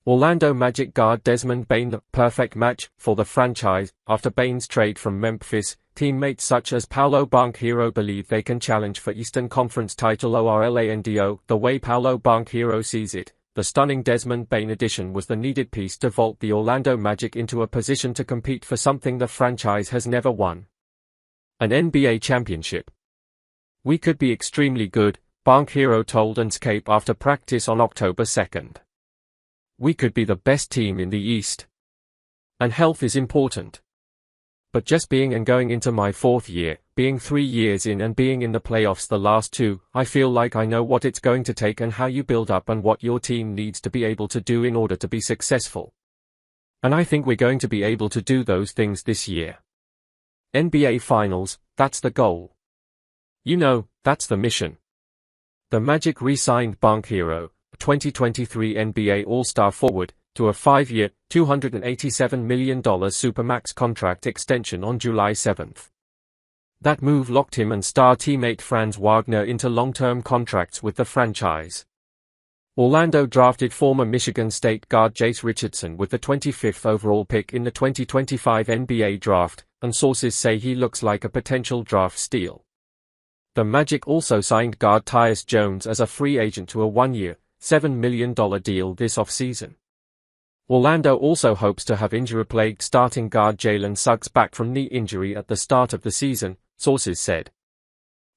Orlando Magic guard Desmond Bane the perfect match for the franchise. After Bane's trade from Memphis, teammates such as Paolo Banchero believe they can challenge for Eastern Conference title Orlando. The way Paolo Banchero sees it, the stunning Desmond Bane addition was the needed piece to vault the Orlando Magic into a position to compete for something the franchise has never won: an NBA championship. "We could be extremely good," Banchero told Unscape after practice on October 2nd. "We could be the best team in the East. And health is important. But just being and going into my fourth year, being 3 years in and being in the playoffs the last 2, I feel like I know what it's going to take and how you build up and what your team needs to be able to do in order to be successful. And I think we're going to be able to do those things this year. NBA Finals, that's the goal. You know, that's the mission." The Magic re-signed Banchero, a 2023 NBA All-Star forward, to a 5-year, $287 million Supermax contract extension on July 7. That move locked him and star teammate Franz Wagner into long-term contracts with the franchise. Orlando drafted former Michigan State guard Jace Richardson with the 25th overall pick in the 2025 NBA draft, and sources say he looks like a potential draft steal. The Magic also signed guard Tyus Jones as a free agent to a 1-year, $7 million deal this offseason. Orlando also hopes to have injury-plagued starting guard Jalen Suggs back from knee injury at the start of the season, sources said.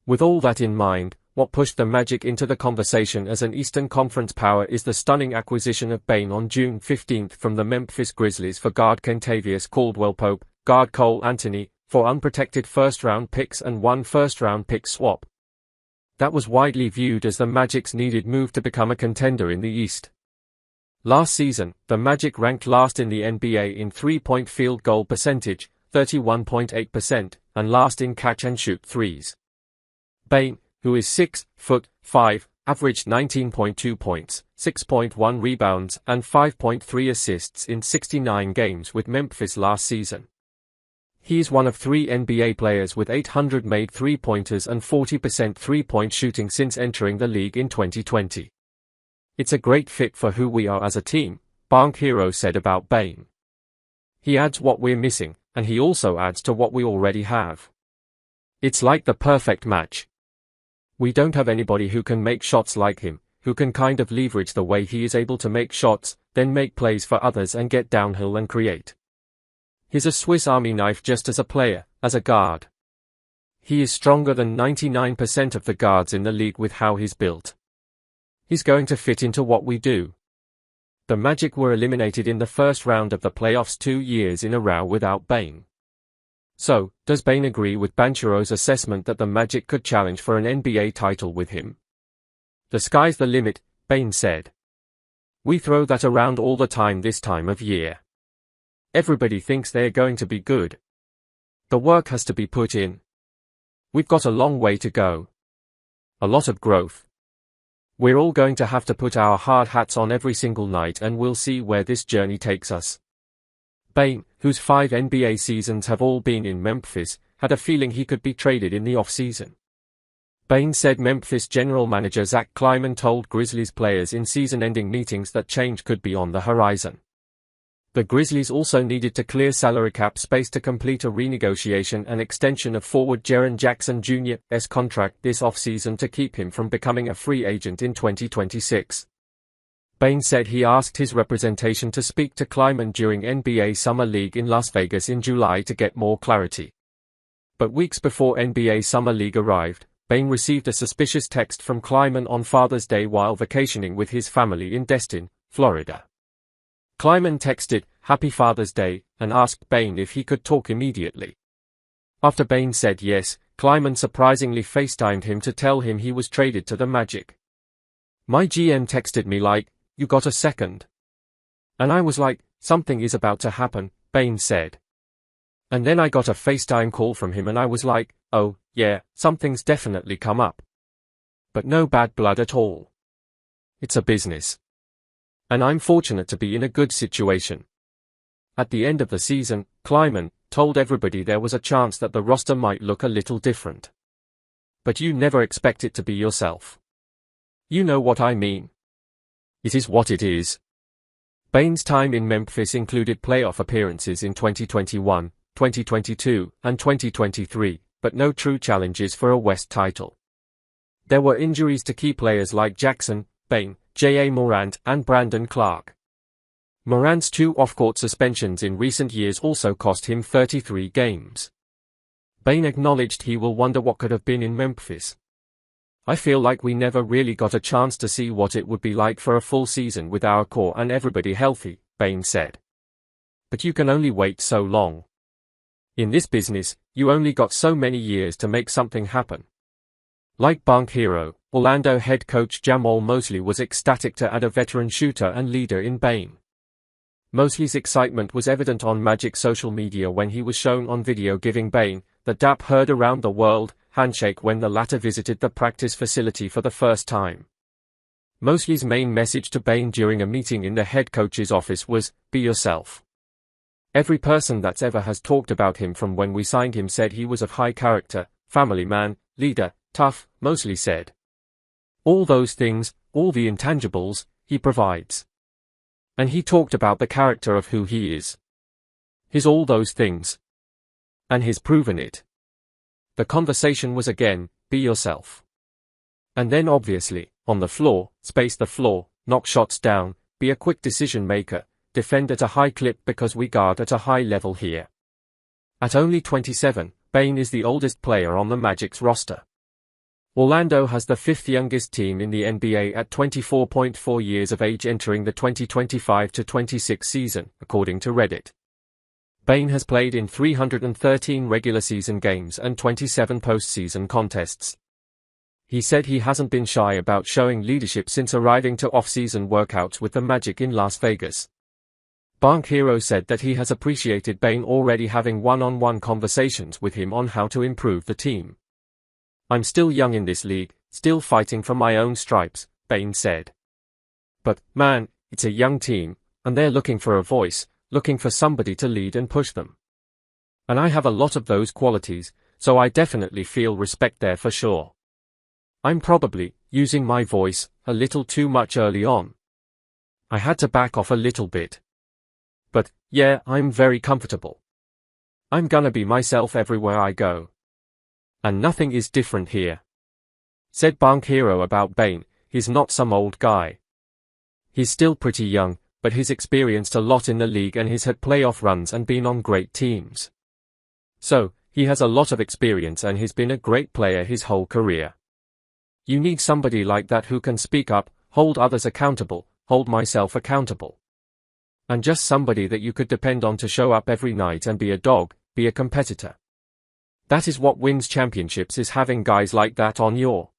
With all that in mind, what pushed the Magic into the conversation as an Eastern Conference power is the stunning acquisition of Bane on June 15 from the Memphis Grizzlies for guard Kentavious Caldwell-Pope, guard Cole Anthony, for unprotected first-round picks and 1 first-round pick swap. That was widely viewed as the Magic's needed move to become a contender in the East. Last season, the Magic ranked last in the NBA in three-point field goal percentage, 31.8%, and last in catch-and-shoot threes. Bane, who is 6'5", averaged 19.2 points, 6.1 rebounds, and 5.3 assists in 69 games with Memphis last season. He is one of 3 NBA players with 800 made three-pointers and 40% three-point shooting since entering the league in 2020. "It's a great fit for who we are as a team," Banchero said about Bane. "He adds what we're missing, and he also adds to what we already have. It's like the perfect match. We don't have anybody who can make shots like him, who can kind of leverage the way he is able to make shots, then make plays for others and get downhill and create. He's a Swiss Army knife just as a player, as a guard. He is stronger than 99% of the guards in the league with how he's built. He's going to fit into what we do." The Magic were eliminated in the first round of the playoffs 2 years in a row without Bane. So, does Bane agree with Banchero's assessment that the Magic could challenge for an NBA title with him? "The sky's the limit," Bane said. "We throw that around all the time this time of year. Everybody thinks they're going to be good. The work has to be put in. We've got a long way to go. A lot of growth. We're all going to have to put our hard hats on every single night and we'll see where this journey takes us." Bane, whose 5 NBA seasons have all been in Memphis, had a feeling he could be traded in the offseason. Bane said Memphis general manager Zach Kleiman told Grizzlies players in season-ending meetings that change could be on the horizon. The Grizzlies also needed to clear salary cap space to complete a renegotiation and extension of forward Jaren Jackson Jr.'s contract this offseason to keep him from becoming a free agent in 2026. Bane said he asked his representation to speak to Kleiman during NBA Summer League in Las Vegas in July to get more clarity. But weeks before NBA Summer League arrived, Bane received a suspicious text from Kleiman on Father's Day while vacationing with his family in Destin, Florida. Kleiman texted, "Happy Father's Day," and asked Bane if he could talk immediately. After Bane said yes, Kleiman surprisingly FaceTimed him to tell him he was traded to the Magic. "My GM texted me like, 'You got a second?' And I was like, 'Something is about to happen,'" Bane said. "And then I got a FaceTime call from him and I was like, 'Oh, yeah, something's definitely come up. But no bad blood at all. It's a business. And I'm fortunate to be in a good situation.'" At the end of the season, Kleiman told everybody there was a chance that the roster might look a little different. "But you never expect it to be yourself. You know what I mean. It is what it is." Bane's time in Memphis included playoff appearances in 2021, 2022, and 2023, but no true challenges for a West title. There were injuries to key players like Jackson, Bane, J.A. Morant, and Brandon Clark. Morant's 2 off-court suspensions in recent years also cost him 33 games. Bane acknowledged he will wonder what could have been in Memphis. "I feel like we never really got a chance to see what it would be like for a full season with our core and everybody healthy," Bane said. "But you can only wait so long. In this business, you only got so many years to make something happen." Like Bunk hero, Orlando head coach Jamal Mosley was ecstatic to add a veteran shooter and leader in Bane. Mosley's excitement was evident on Magic social media when he was shown on video giving Bane the dap heard around the world handshake when the latter visited the practice facility for the first time. Mosley's main message to Bane during a meeting in the head coach's office was, "Be yourself." "Every person that's ever has talked about him from when we signed him said he was of high character, family man, leader, tough," Mosley said. "All those things, all the intangibles, he provides. And he talked about the character of who he is. He's all those things. And he's proven it." The conversation was again, "Be yourself." And then obviously, on the floor, space the floor, knock shots down, be a quick decision maker, defend at a high clip because we guard at a high level here. At only 27, Bane is the oldest player on the Magic's roster. Orlando has the 5th youngest team in the NBA at 24.4 years of age entering the 2025-26 season, according to Reddit. Bane has played in 313 regular season games and 27 postseason contests. He said he hasn't been shy about showing leadership since arriving to off-season workouts with the Magic in Las Vegas. Bunk Hero said that he has appreciated Bane already having one-on-one conversations with him on how to improve the team. "I'm still young in this league, still fighting for my own stripes," Bane said. "But, man, it's a young team, and they're looking for a voice, looking for somebody to lead and push them. And I have a lot of those qualities, so I definitely feel respect there for sure. I'm probably using my voice a little too much early on. I had to back off a little bit. But, yeah, I'm very comfortable. I'm gonna be myself everywhere I go. And nothing is different here," said Bunk Hero about Bane. "He's not some old guy. He's still pretty young, but he's experienced a lot in the league and he's had playoff runs and been on great teams. So, he has a lot of experience and he's been a great player his whole career. You need somebody like that who can speak up, hold others accountable, hold myself accountable. And just somebody that you could depend on to show up every night and be a dog, be a competitor. That is what wins championships, is having guys like that on your